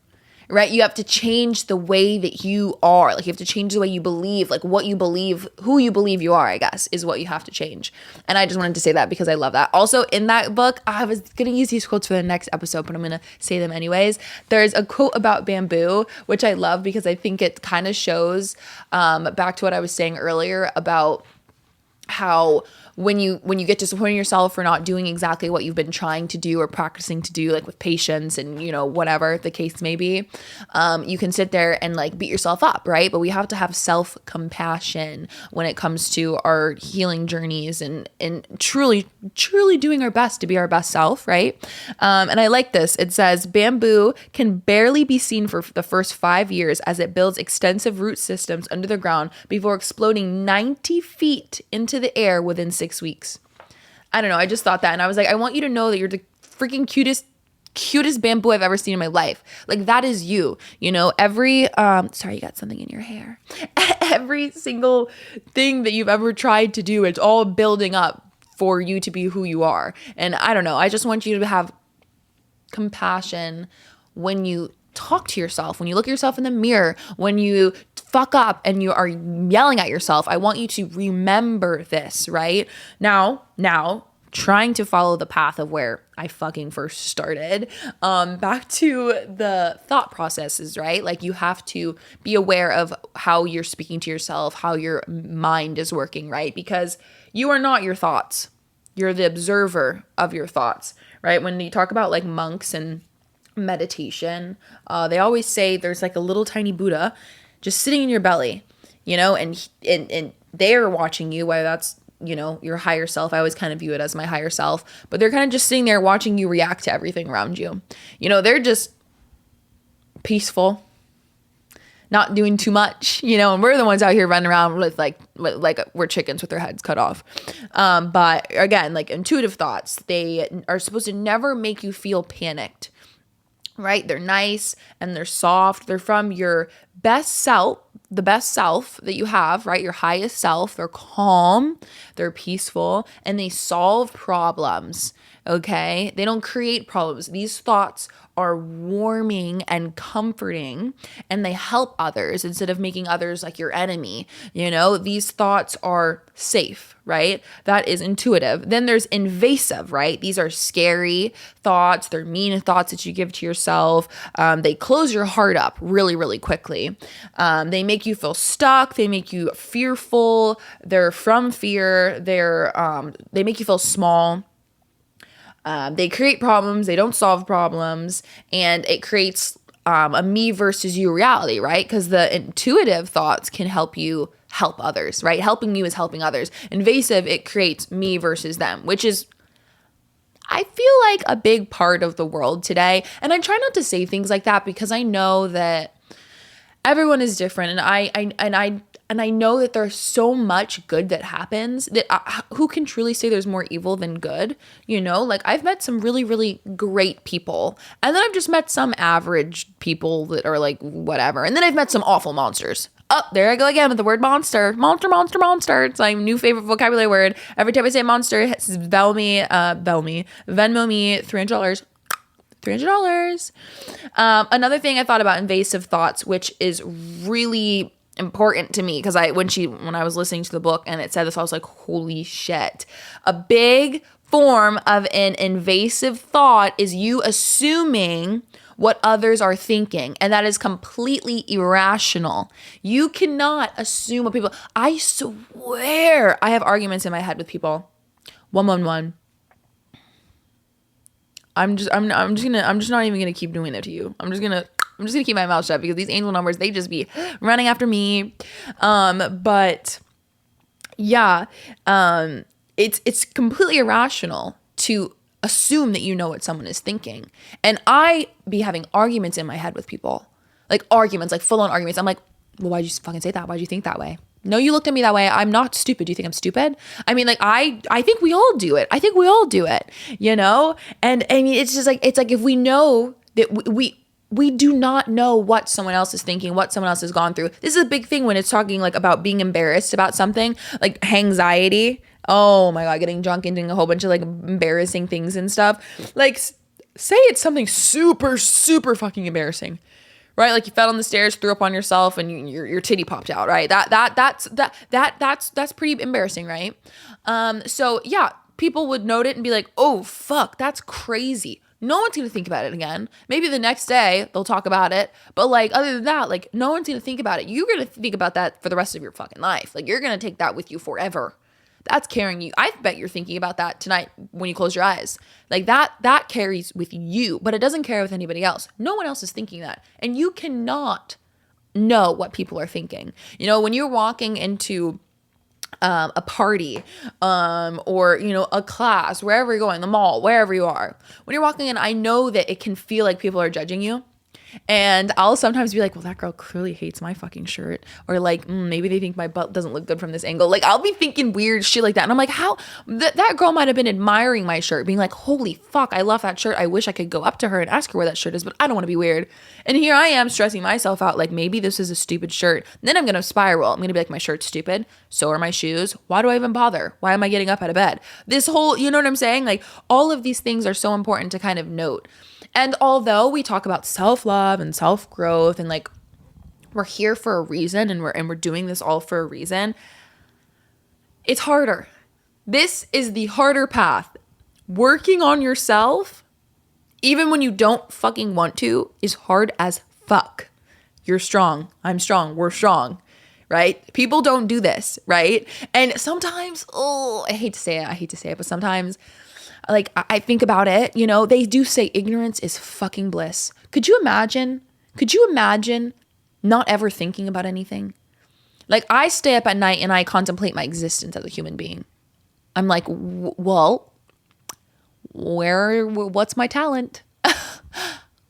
Right? You have to change the way that you are. Like you have to change the way you believe, like what you believe, who you believe you are, I guess, is what you have to change. And I just wanted to say that because I love that. Also in that book, I was going to use these quotes for the next episode, but I'm going to say them anyways. There's a quote about bamboo, which I love because I think it kind of shows back to what I was saying earlier about how when you get disappointed in yourself for not doing exactly what you've been trying to do or practicing to do, like with patience and, you know, whatever the case may be, you can sit there and like beat yourself up, right? But we have to have self-compassion when it comes to our healing journeys and truly doing our best to be our best self, right? And I like this. It says, bamboo can barely be seen for the first 5 years as it builds extensive root systems under the ground before exploding 90 feet into the air within 6 weeks. I don't know. I just thought that. And I was like, I want you to know that you're the freaking cutest bamboo I've ever seen in my life. Like, that is you, you know, every, sorry, you got something in your hair. Every single thing that you've ever tried to do, it's all building up for you to be who you are. And I don't know. I just want you to have compassion when you talk to yourself, when you look at yourself in the mirror, when you fuck up and you are yelling at yourself. I want you to remember this, right? Now, trying to follow the path of where I fucking first started, back to the thought processes, right? Like, you have to be aware of how you're speaking to yourself, how your mind is working, right? Because you are not your thoughts. You're the observer of your thoughts, right? When you talk about like monks and meditation, they always say there's like a little tiny Buddha just sitting in your belly, you know, and they're watching you, whether that's, you know, your higher self. I always kind of view it as my higher self, but they're kind of just sitting there watching you react to everything around you. You know, they're just peaceful, not doing too much, you know, and we're the ones out here running around with like we're chickens with their heads cut off. But again, like intuitive thoughts, they are supposed to never make you feel panicked, right? They're nice and they're soft. They're from your best self, the best self that you have, right? Your highest self. They're calm, they're peaceful, and they solve problems. Okay? They don't create problems. These thoughts are warming and comforting, and they help others instead of making others like your enemy. You know, these thoughts are safe, right? That is intuitive. Then there's invasive, right? These are scary thoughts. They're mean thoughts that you give to yourself. They close your heart up really, really quickly. They make you feel stuck. They make you fearful. They're from fear. They make you feel small. They create problems, they don't solve problems, and it creates a me versus you reality, right? Because the intuitive thoughts can help you help others, right? Helping you is helping others. Invasive, it creates me versus them, which is, I feel like, a big part of the world today. And I try not to say things like that because I know that everyone is different, and I know that there's so much good that happens that who can truly say there's more evil than good? You know, like, I've met some really, really great people, and then I've just met some average people that are like whatever, and then I've met some awful monsters. Oh, there I go again with the word monster. Monster. It's my new favorite vocabulary word. Every time I say monster, Venmo me $300. $300. Another thing I thought about invasive thoughts, which is really important to me, because when I was listening to the book and it said this, I was like, holy shit. A big form of an invasive thought is you assuming what others are thinking, and that is completely irrational. You cannot assume what people. I swear I have arguments in my head with people. 111. I'm just not even gonna keep doing it to you. I'm just gonna keep my mouth shut, because these angel numbers, they just be running after me. But yeah, it's completely irrational to assume that you know what someone is thinking. And I be having arguments in my head with people, like full on arguments. I'm like, well, why'd you fucking say that? Why'd you think that way? No, you looked at me that way. I'm not stupid. Do you think I'm stupid? I mean, like, I think we all do it. You know? And I mean, it's just like, it's like, if we know that we do not know what someone else is thinking, what someone else has gone through. This is a big thing when it's talking like about being embarrassed about something, like anxiety. Oh my God, getting drunk and doing a whole bunch of like embarrassing things and stuff. Like, say it's something super, super fucking embarrassing. Right? Like, you fell on the stairs, threw up on yourself, and your titty popped out, right? That's pretty embarrassing, right? So yeah, people would note it and be like, oh fuck, that's crazy. No one's gonna think about it again. Maybe the next day they'll talk about it, but like, other than that, like, no one's gonna think about it. You're gonna think about that for the rest of your fucking life. Like, you're gonna take that with you forever. That's carrying you. I bet you're thinking about that tonight when you close your eyes. Like that carries with you, but it doesn't carry with anybody else. No one else is thinking that. And you cannot know what people are thinking. You know, when you're walking into a party, or, you know, a class, wherever you're going, the mall, wherever you are, when you're walking in, I know that it can feel like people are judging you. And I'll sometimes be like, well, that girl clearly hates my fucking shirt. Or like, maybe they think my butt doesn't look good from this angle. Like, I'll be thinking weird shit like that. And I'm like, how? That girl might have been admiring my shirt, being like, holy fuck, I love that shirt. I wish I could go up to her and ask her where that shirt is, but I don't want to be weird. And here I am stressing myself out, like, maybe this is a stupid shirt. And then I'm going to spiral. I'm going to be like, my shirt's stupid. So are my shoes. Why do I even bother? Why am I getting up out of bed? This whole, you know what I'm saying? Like, all of these things are so important to kind of note. And although we talk about self-love and self-growth and like we're here for a reason and we're doing this all for a reason, it's harder. This is the harder path. Working on yourself, even when you don't fucking want to, is hard as fuck. You're strong. I'm strong. We're strong. Right? People don't do this, right? And sometimes, I hate to say it, but sometimes like I think about it, you know, they do say ignorance is fucking bliss. Could you imagine not ever thinking about anything? Like, I stay up at night and I contemplate my existence as a human being. I'm like, well, what's my talent?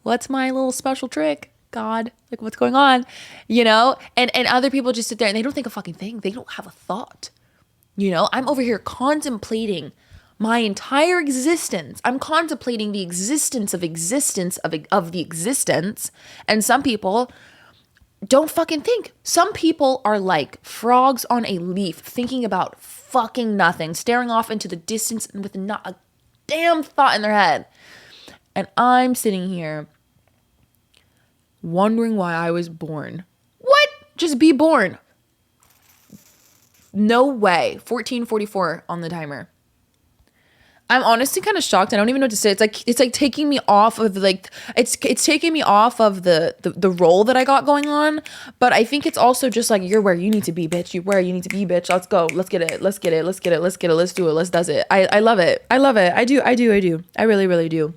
What's my little special trick? God, like, what's going on? You know? And other people just sit there and they don't think a fucking thing. They don't have a thought. You know, I'm over here contemplating my entire existence. I'm contemplating the existence of the existence. And some people don't fucking think. Some people are like frogs on a leaf, thinking about fucking nothing, staring off into the distance with not a damn thought in their head. And I'm sitting here wondering why I was born. What? Just be born. No way. 14:44 on the timer. I'm honestly kind of shocked. I don't even know what to say. It's like taking me off of it's taking me off of the role that I got going on. But I think it's also just like, you're where you need to be, bitch. You're where you need to be, bitch. Let's go. Let's get it. Let's get it. Let's get it. Let's get it. Let's do it. Let's does it. I love it. I love it. I do. I really, really do.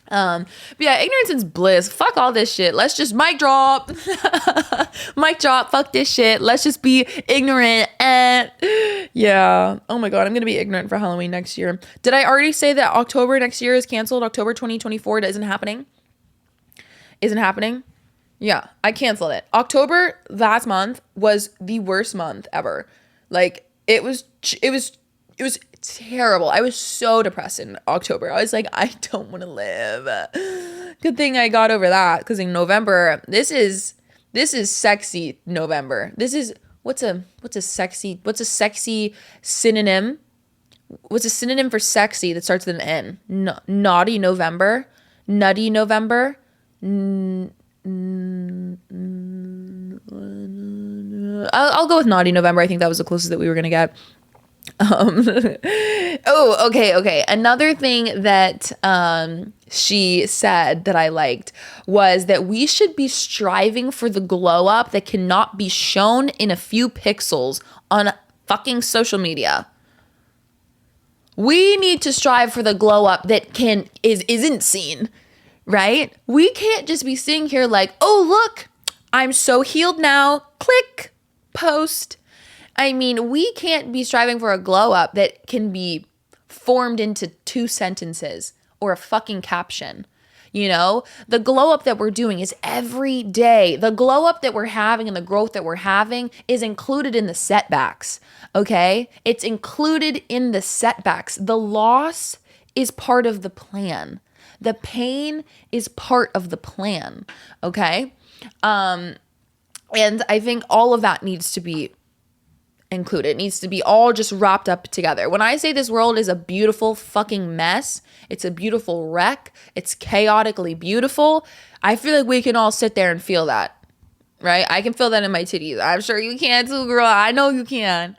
But yeah, ignorance is bliss. Fuck all this shit. Let's just mic drop. Mic drop. Fuck this shit. Let's just be ignorant. And yeah. Oh my God. I'm going to be ignorant for Halloween next year. Did I already say that October next year is canceled? October 2024 isn't happening? Isn't happening? Yeah. I canceled it. October last month was the worst month ever. Like, it was terrible. I was so depressed in October. I was like, I don't want to live. Good thing I got over that, because in November, this is sexy November. This is what's a sexy synonym? What's a synonym for sexy that starts with an N? Naughty November, nutty November. I'll go with naughty November. I think that was the closest that we were gonna get. Okay. Another thing that she said that I liked was that we should be striving for the glow up that cannot be shown in a few pixels on fucking social media. We need to strive for the glow up that isn't seen, right? We can't just be sitting here like, oh, look, I'm so healed now. Click, post. I mean, we can't be striving for a glow up that can be formed into 2 sentences or a fucking caption. You know, the glow up that we're doing is every day. The glow up that we're having and the growth that we're having is included in the setbacks. Okay. It's included in the setbacks. The loss is part of the plan. The pain is part of the plan. Okay. And I think all of that needs to be included. It needs to be all just wrapped up together. When I say this world is a beautiful fucking mess, it's a beautiful wreck, it's chaotically beautiful, I feel like we can all sit there and feel that, right? I can feel that in my titties. I'm sure you can too, girl. I know you can.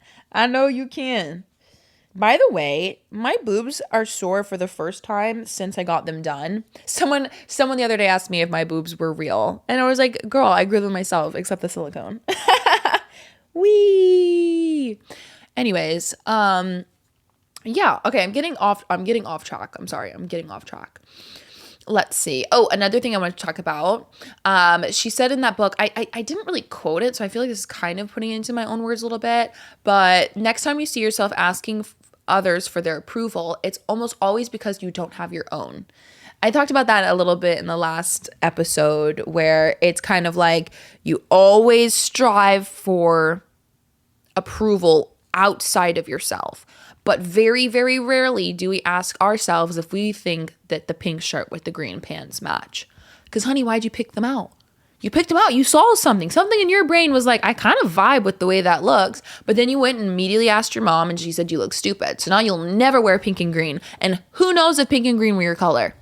By the way, my boobs are sore for the first time since I got them done. Someone the other day asked me if my boobs were real. And I was like, girl, I grew them myself, except the silicone. Wee. Anyways, yeah, okay, I'm getting off track. I'm sorry, I'm getting off track. Let's see. Oh, another thing I want to talk about. She said in that book, I didn't really quote it, so I feel like this is kind of putting it into my own words a little bit. But next time you see yourself asking others for their approval, it's almost always because you don't have your own. I talked about that a little bit in the last episode, where it's kind of like you always strive for approval outside of yourself. But very, very rarely do we ask ourselves if we think that the pink shirt with the green pants match. Because, honey, why'd you pick them out? You picked them out. You saw something. Something in your brain was like, I kind of vibe with the way that looks. But then you went and immediately asked your mom and she said you look stupid. So now you'll never wear pink and green. And who knows if pink and green were your color?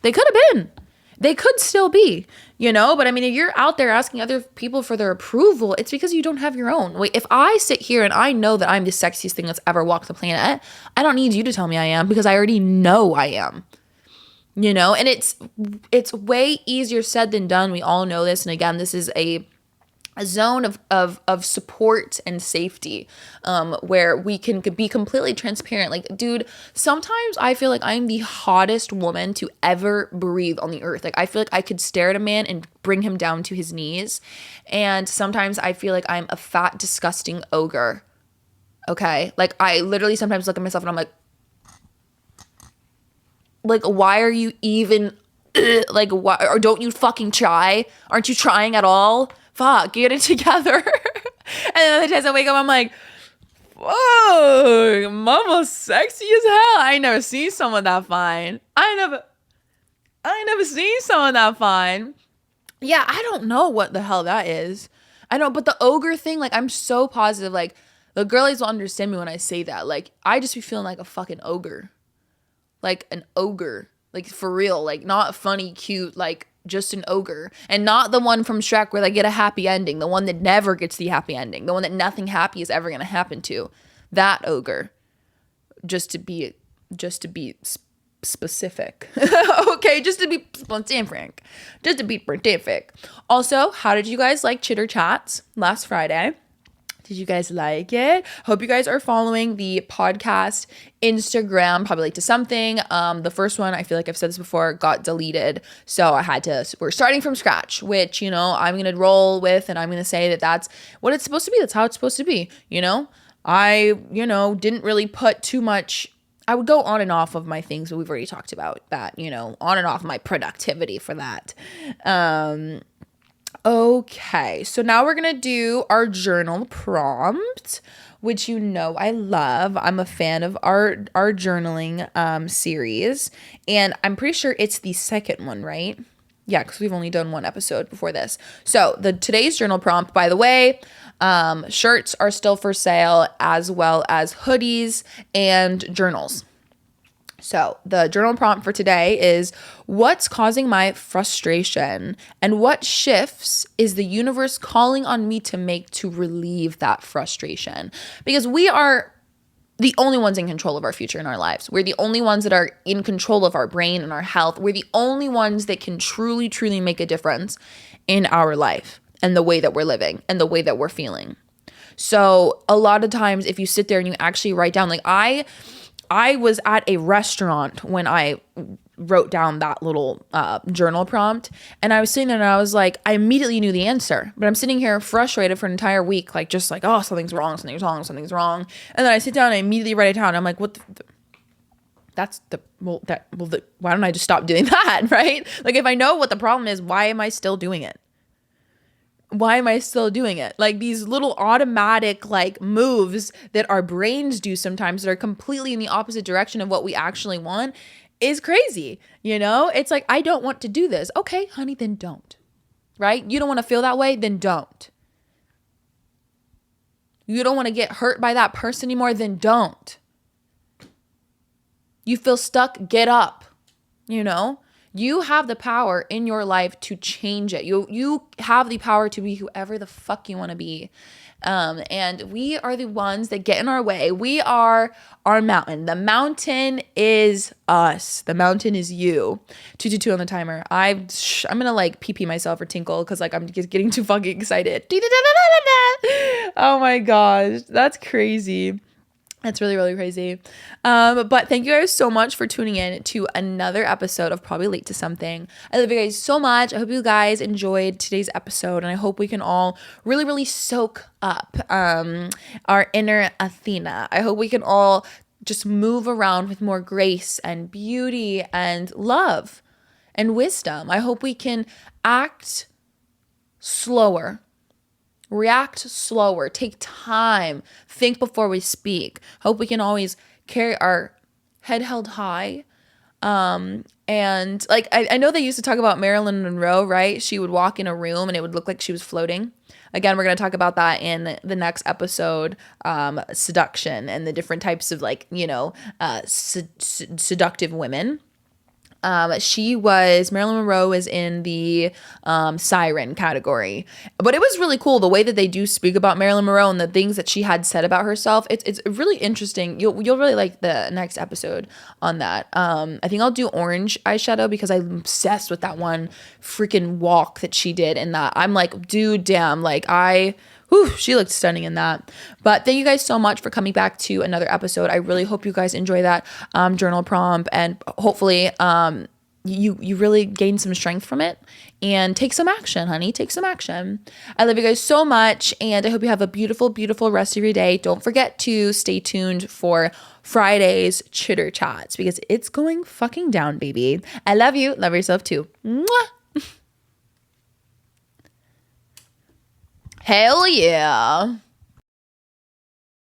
They could have been. They could still be, but I mean, if you're out there asking other people for their approval, it's because you don't have your own. Wait, if I sit here and I know that I'm the sexiest thing that's ever walked the planet, I don't need you to tell me I am, because I already know I am, and it's way easier said than done. We all know this. And again, this is a zone of support and safety, where we can be completely transparent. Like, dude, sometimes I feel like I'm the hottest woman to ever breathe on the earth. Like, I feel like I could stare at a man and bring him down to his knees. And sometimes I feel like I'm a fat, disgusting ogre. Okay? Like, I literally sometimes look at myself and I'm like, why are you even, like, why, or don't you fucking try? Aren't you trying at all? Fuck, get it together. And then other times I wake up, I'm like, whoa, mama's sexy as hell. I ain't never seen someone that fine. I ain't never seen someone that fine. Yeah, I don't know what the hell that is. I don't, but the ogre thing, like, I'm so positive. Like, the girlies will understand me when I say that. Like, I just be feeling like a fucking ogre. Like an ogre. Like, for real. Like, not funny, cute, like, just an ogre. And not the one from Shrek where they get a happy ending. The one that never gets the happy ending. The one that nothing happy is ever going to happen to. That ogre. Just to be specific. Okay, just to be specific. Just to be specific. Also, how did you guys like Chitter Chats last Friday? Did you guys like it? Hope you guys are following the podcast Instagram, probably like to something. The first one, I feel like I've said this before, got deleted. So we're starting from scratch, which, I'm going to roll with, and I'm going to say that that's what it's supposed to be. That's how it's supposed to be. I, didn't really put too much. I would go on and off of my things, but we've already talked about that, on and off my productivity for that. Okay, so now we're going to do our journal prompt, which I love. I'm a fan of our journaling series, and I'm pretty sure it's the second one, right? Yeah, because we've only done one episode before this. So today's journal prompt, by the way, shirts are still for sale, as well as hoodies and journals. So the journal prompt for today is, what's causing my frustration, and what shifts is the universe calling on me to make to relieve that frustration? Because we are the only ones in control of our future in our lives. We're the only ones that are in control of our brain and our health. We're the only ones that can truly, truly make a difference in our life and the way that we're living and the way that we're feeling. So a lot of times, if you sit there and you actually write down, like I was at a restaurant when I wrote down that little journal prompt, and I was sitting there and I was like, I immediately knew the answer, but I'm sitting here frustrated for an entire week, like, just like, oh, something's wrong. And then I sit down and I immediately write it down. I'm like, what why don't I just stop doing that? Right? Like, if I know what the problem is, why am I still doing it? Like, these little automatic, like, moves that our brains do sometimes that are completely in the opposite direction of what we actually want is crazy. It's like, I don't want to do this. Okay, honey, then don't. Right? You don't want to feel that way? Then don't. You don't want to get hurt by that person anymore? Then don't. You feel stuck? Get up. You have the power in your life to change it. You have the power to be whoever the fuck you want to be. And we are the ones that get in our way. We are our mountain. The mountain is us. The mountain is you. 222 on the timer. I'm gonna like pee myself or tinkle because like I'm just getting too fucking excited. Oh my gosh, that's crazy. That's really, really crazy. But thank you guys so much for tuning in to another episode of Probably Late to Something. I love you guys so much. I hope you guys enjoyed today's episode, and I hope we can all really, really soak up our inner Athena. I hope we can all just move around with more grace and beauty and love and wisdom. I hope we can act slower. React slower, take time, think before we speak. Hope we can always carry our head held high. And like, I know they used to talk about Marilyn Monroe, right? She would walk in a room and it would look like she was floating. Again, we're going to talk about that in the next episode, seduction and the different types of like, seductive women. Marilyn Monroe was in the siren category, but it was really cool the way that they do speak about Marilyn Monroe and the things that she had said about herself. It's really interesting. You'll really like the next episode on that. I think I'll do orange eyeshadow because I'm obsessed with that one freaking walk that she did in that. I'm like, dude, damn, like she looked stunning in that. But thank you guys so much for coming back to another episode. I really hope you guys enjoy that journal prompt, and hopefully you really gain some strength from it and take some action, honey. Take some action. I love you guys so much, and I hope you have a beautiful, beautiful rest of your day. Don't forget to stay tuned for Friday's chitter chats because it's going fucking down, baby. I love you. Love yourself too. Mwah! Hell yeah.